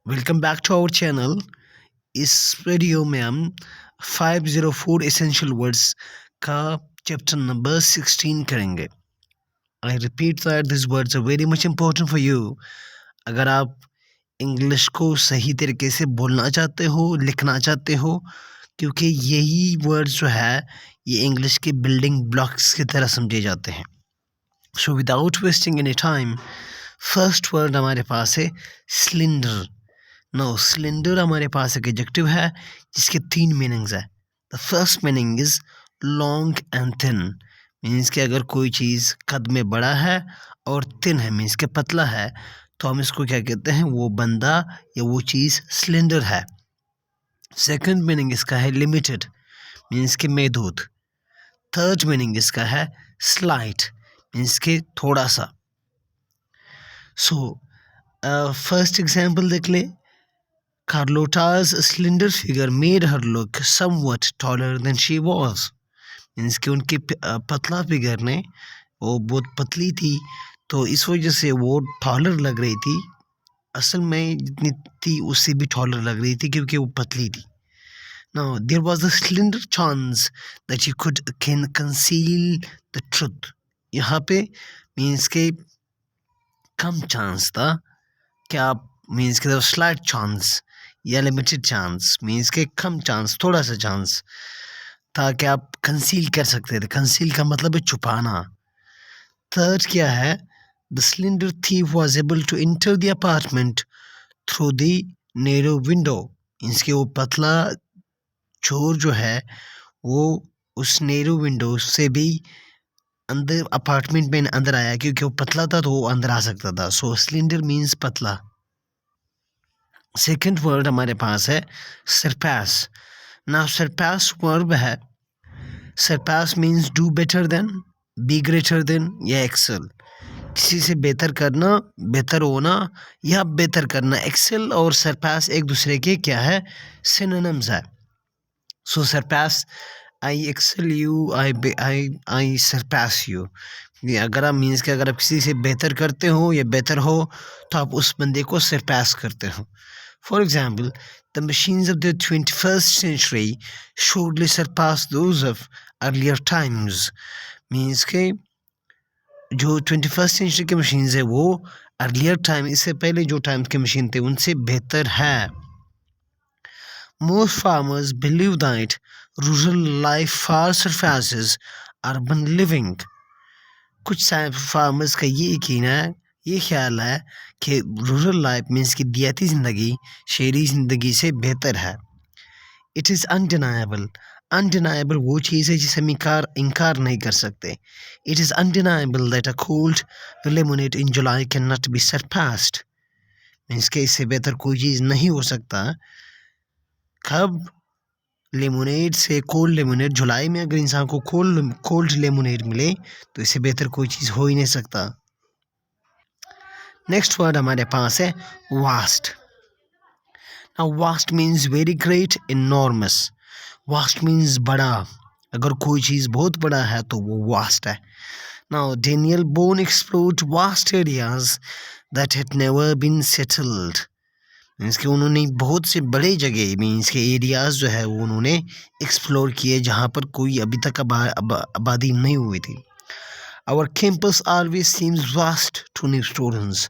Welcome back to our channel. इस video में हम 504 एसेंशियल वर्ड्स का चैप्टर नंबर 16 करेंगे। I repeat that this words are very much important for you. अगर आप इंग्लिश को सही तरीके से बोलना चाहते हो, लिखना चाहते हो, क्योंकि यही वर्ड्स जो है ये इंग्लिश के बिल्डिंग ब्लॉक्स की तरह समझे जाते हैं। So without wasting any time, first word हमारे पास है सिलेंडर। नो, सिलेंडर हमारे पास एक एडजेक्टिव है जिसके 3 मीनिंग्स है। The first meaning is long and thin. Means कि अगर कोई चीज़ कद में बड़ा है और थिन है, मीन्स के पतला है, तो हम इसको क्या कहते हैं, वो बंदा या वो चीज़ सिलेंडर है। सेकंड मीनिंग इसका है लिमिटेड, मीन्स के महदूद। थर्ड मीनिंग इसका है स्लाइट, मीन्स के थोड़ा सा। सो फर्स्ट एग्जाम्पल देख लें। Carlotta's slender figure made her look somewhat taller than she was. Means कि उनकी पतला फिगर ने, वो बहुत पतली थी तो इस वजह से वो टॉलर लग रही थी। असल में जितनी थी उससे भी टॉलर लग रही थी क्योंकि वो पतली थी। Now there was a slender chance that you can conceal the truth. यहाँ पे मीन्स के कम चांस था कि आप, मीन्स के स्लाइट चांस या लिमिटेड चांस, मीन्स के कम चांस, थोड़ा सा चांस था कि आप कंसील कर सकते थे। कंसील का मतलब है छुपाना। थर्ड क्या है, the slender thief was able to enter the apartment through the narrow window. Means के वो पतला चोर जो है वो उस नैरो विंडो से भी अंदर अपार्टमेंट में अंदर आया, क्योंकि वो पतला था तो वो अंदर आ सकता था। सो सिलेंडर मीन्स पतला। सेकंड वर्ड हमारे पास है सरपास। नाउ सरपास वर्ब है। Surpass means do better than, be greater than या एक्सेल। किसी से बेहतर करना, बेहतर होना या बेहतर करना। एक्सेल और सरपास एक दूसरे के क्या है, सिनोनिम्स है। So surpass, I excel you, I surpass you. अगर आप मीन्स के अगर आप किसी से बेहतर करते हो या बेहतर हो तो आप उस बंदे को सरपास करते हो। For example, the machines of the 21st century surely surpass those of earlier times. Means के जो 21st century के machines है वो earlier time, इससे पहले जो टाइम के मशीन थे उनसे बेहतर है। Most farmers believe that rural life far surpasses urban living. कुछ फार्मर्स का ये यकीन है, ये ख्याल है कि रूरल लाइफ मीन्स की देहाती ज़िंदगी शहरी ज़िंदगी से बेहतर है। It is undeniable. अनडिनाएबल वो चीज़ है जिसे हम इनकार नहीं कर सकते। It is undeniable that a cold lemonade in July can not be surpassed. Means के इससे बेहतर कोई चीज़ नहीं हो सकता। कब? लेमोनेड से कोल्ड लेमोनेड। जुलाई में अगर इंसान को कोल्ड लेमोनेड मिले तो इससे बेहतर कोई चीज़ हो ही नहीं सकता। नेक्स्ट वर्ड हमारे पास है vast. Now vast means very great, enormous. Vast means बड़ा। अगर कोई चीज़ बहुत बड़ा है तो वो वास्ट है। Now Daniel Boone explored vast areas that had never been settled. Means कि उन्होंने बहुत से बड़े जगह, मीन्स के एरियाज़ जो है वो उन्होंने एक्सप्लोर किए जहाँ पर कोई अभी तक आबादी नहीं हुई थी। Our campus always seems vast to new students.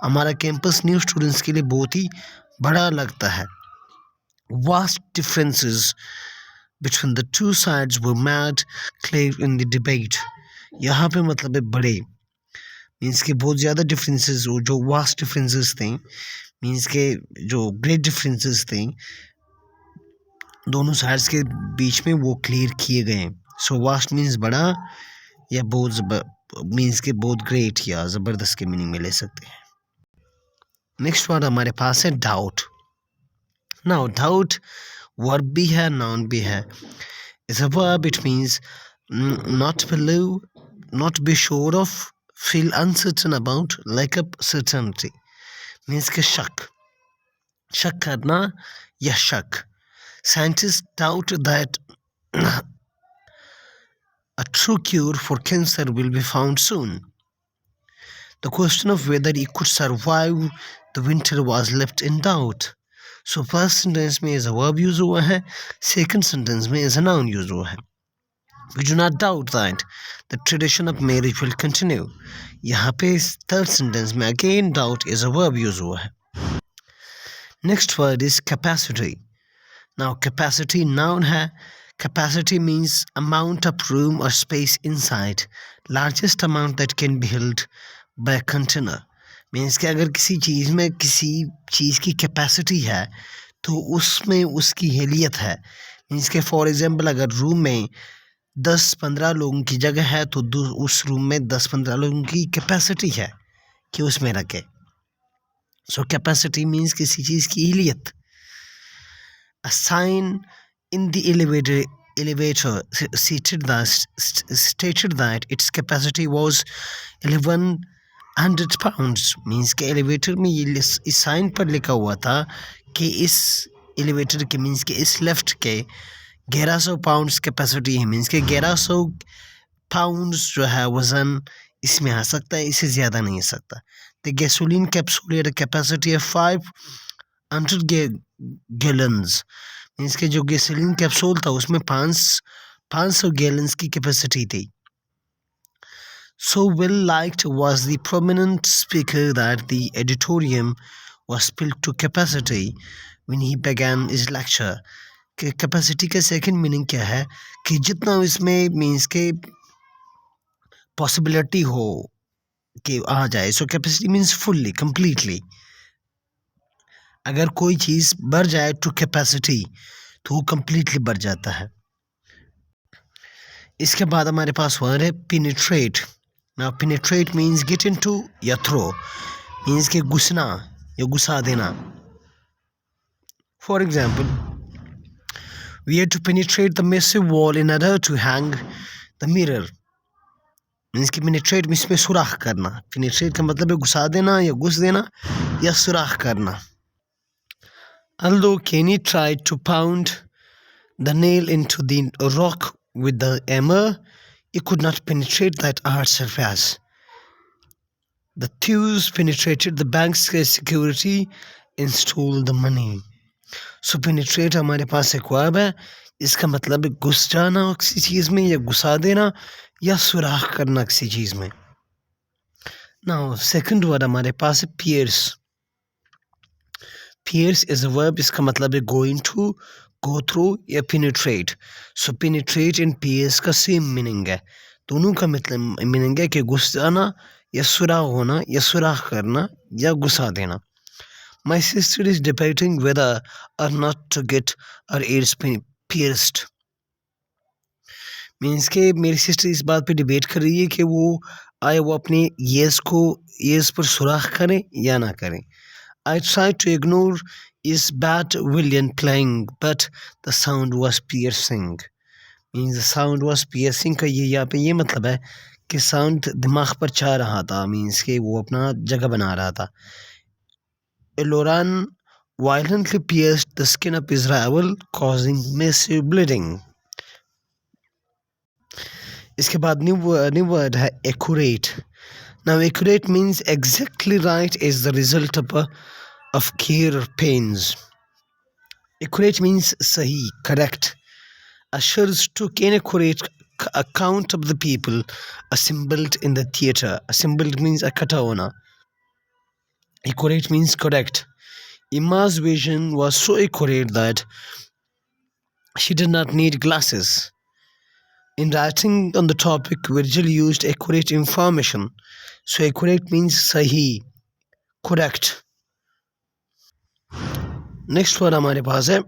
हमारा कैंपस न्यू स्टूडेंट्स के लिए बहुत ही बड़ा लगता है। Vast differences between the two sides were made clear in the debate. यहाँ पे मतलब है बड़े, मीन्स के बहुत ज़्यादा डिफरेंसेस, जो वास्ट डिफरेंसेस थे, मीन्स के जो ग्रेट डिफरेंसेस थे दोनों साइड्स के बीच में, वो क्लियर किए गए। सो वास्ट मीन्स बड़ा या बहुत, मीन्स के बहुत ग्रेट या ज़बरदस्त के मीनिंग में ले सकते हैं। नेक्स्ट वर्ड हमारे पास है डाउट। नाउ डाउट वर्ब भी है, नाउन भी है। It's a verb, it means not believe, not be sure of, feel uncertain about, like a certainty. Means के शक करना या शक। Scientist doubt that a true cure for cancer will be found soon. The question of whether it could survive the winter was left in doubt. So first sentence में is a verb use हुआ है, second sentence में is a noun use हुआ है. We do not doubt that the tradition of marriage will continue. यहाँ पे third sentence में again doubt is a verb use हुआ है. Next word is capacity. Now capacity noun है. Capacity means amount of room or space inside, largest amount that can be held by a container. Means कि अगर किसी चीज़ की capacity है तो उसमें उसकी हेलियत है. मीन्स कि फॉर एग्जांपल अगर रूम में 10-15 लोगों की जगह है तो उस रूम में 10-15 लोगों की कैपेसिटी है कि उसमें रखे. सो कैपेसिटी मीन्स किसी चीज़ की हेलियत. A sign in the elevator stated that its capacity was 1100 pounds. Means के एलिवेटर में ये इस साइन पर लिखा हुआ था कि इस एलिवेटर के मीन्स के इस लिफ्ट के 1100 पाउंड्स कैपेसिटी है. मीन्स के 1100 पाउंड्स जो है वज़न इसमें आ सकता है, इससे ज़्यादा नहीं आ सकता. The gasoline capsule had a capacity of 500 gallons. Means के जो गैसोलीन कैप्सूल था उसमें 500 गैलन्स की कैपेसिटी थी. So well liked was the prominent speaker that the auditorium was filled to capacity when he began his lecture. कि capacity का second meaning क्या है कि जितना इसमें मीन्स के पॉसिबिलिटी हो कि आ जाए. सो कैपेसिटी मीन्स फुल्ली कंप्लीटली. अगर कोई चीज़ बढ़ जाए टू कैपेसिटी तो वो कंप्लीटली बढ़ जाता है. इसके बाद हमारे पास वर्ड है penetrate. Now penetrate means get into या थ्रो. मीन्स के घुसना या घुसा देना. For example, we had to penetrate the massive wall in order to hang the mirror. Means कि पेनिट्रेट इसमें सुराख करना. पेनिट्रेट का मतलब है घुसा देना या घुस देना या सुराख करना. Although Kenny tried to pound the nail into the rock with the hammer, he could not penetrate that hard surface. The thieves penetrated the bank's security and stole the money. So penetrate हमारे पास एक verb है. इसका मतलब है घुस जाना किसी चीज़ में या घुसा देना या सुराख करना किसी चीज़ में. Now second word हमारे पास है pierce. Pierce is a verb. इसका मतलब है go into, go through या penetrate. So penetrate and pierce का same meaning है. दोनों का मतलब मीनिंग है कि घुस जाना या सुराख होना या सुराख करना या घुसा देना. My sister is debating whether or not to get her ears pierced. Means के मेरी सिस्टर इस बात पे डिबेट कर रही है कि वो अपने ईयर्स पर सुराख करें या ना करें. I tried to ignore his bad violin playing, but the sound was piercing. Means the sound was piercing का ये यहाँ पे ये मतलब है कि साउंड दिमाग पर छा रहा था. मीन्स कि वो अपना जगह बना रहा था. Loran violently pierced the skin of his rival, causing massive bleeding. इसके बाद न्यू वर्ड है accurate. Now accurate means exactly right as the result of care or pains. Accurate means sahi, correct. Ushers took an accurate account of the people assembled in the theatre. Assembled means ikkatha hona. Accurate means correct. Emma's vision was so accurate that she did not need glasses. In writing on the topic, Virgil used accurate information. So accurate means sahi, correct. Next word हमारे पास है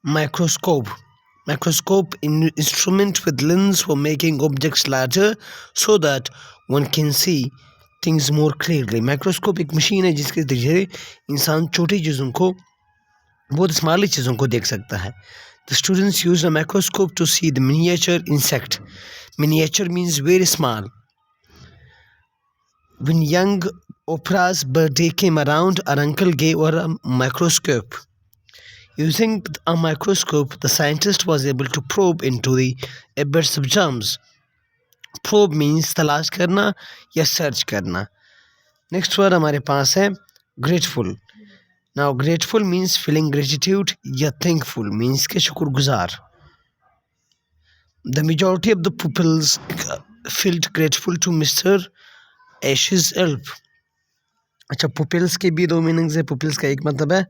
microscope. Microscope instrument with lens for making objects larger so that one can see things more clearly. Microscope एक machine है जिसके जरिए इंसान छोटी चीज़ों को बहुत स्मॉल चीज़ों को देख सकता है. The students used a microscope to see the miniature insect. Miniature means very small. When young Oprah's birthday came around, her uncle gave her a microscope. Using a microscope, the scientist was able to probe into the abyss of germs. Probe means तलाश करना या search करना. Next word हमारे पास है grateful. Now grateful means feeling gratitude या thankful means के शुक्रगुजार. The majority of the peoples felt grateful to mister Ash's हेल्प. अच्छा, पुपिल्स के भी दो मीनिंग्स है. पुपिल्स का एक मतलब है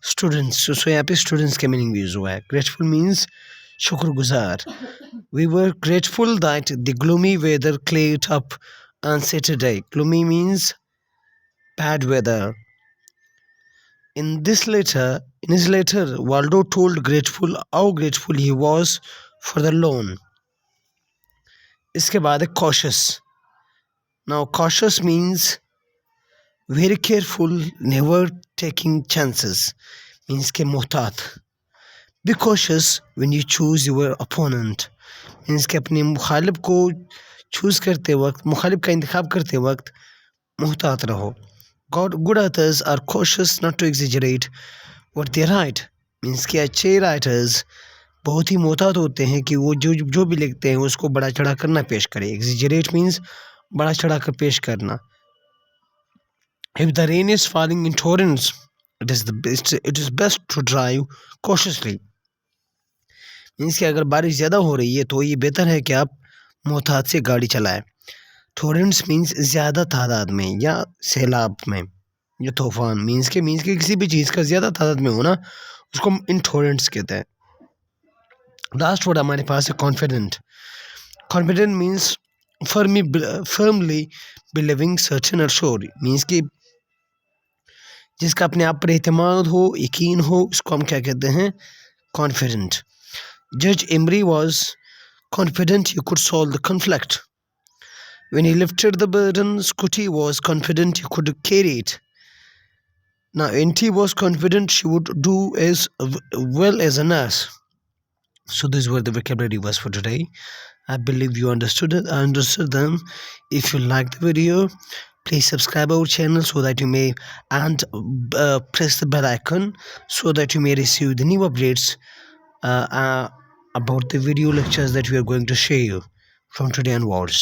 स्टूडेंट्स, सो यहाँ पे स्टूडेंट्स के मीनिंग भी यूज हुआ है. ग्रेटफुल मीन्स शुक्रगुजार. We were grateful that the gloomy weather cleared up on Saturday. Gloomy means bad weather. In his letter, Waldo told Grateful how grateful he was for the loan. इसके बाद है cautious. Now cautious means very careful, never taking chances. Means के मोहतात. Be cautious when you choose your opponent. Means कि अपने मुखालिब को choose करते वक्त, मुखालिब का इंतखाब करते वक्त मुहतात रहो. Good authors are cautious not to exaggerate what they write. Means कि अच्छे राइटर्स बहुत ही मोहतात होते हैं कि वो जो भी लिखते हैं उसको बड़ा चढ़ा कर ना पेश करें. Exaggerate means बड़ा चढ़ा कर पेश करना. If the rain is falling in torrents, it is best to drive cautiously. Means कि अगर बारिश ज़्यादा हो रही है तो ये बेहतर है कि आप मोहतात से गाड़ी चलाएं. टोरेंट्स मीन्स ज़्यादा तादाद में या सैलाब में या तूफान. मीन्स कि किसी भी चीज़ का ज़्यादा तादाद में होना उसको हम इन टोरेंट्स कहते हैं. लास्ट वर्ड हमारे पास है confident. Confident means firmly believing certain और श्योर. मीन्स कि जिसका अपने आप पर एतमाद हो, यकीन हो, उसको हम क्या कहते हैं? Confident. Judge Emery was confident he could solve the conflict. When he lifted the burden, Scotty was confident he could carry it. Now, Auntie was confident she would do as well as a nurse. So these were the vocabulary words for today. I believe you understood them. If you liked the video, please subscribe our channel so that you may press the bell icon so that you may receive the new updates about the video lectures that we are going to share you from today onwards.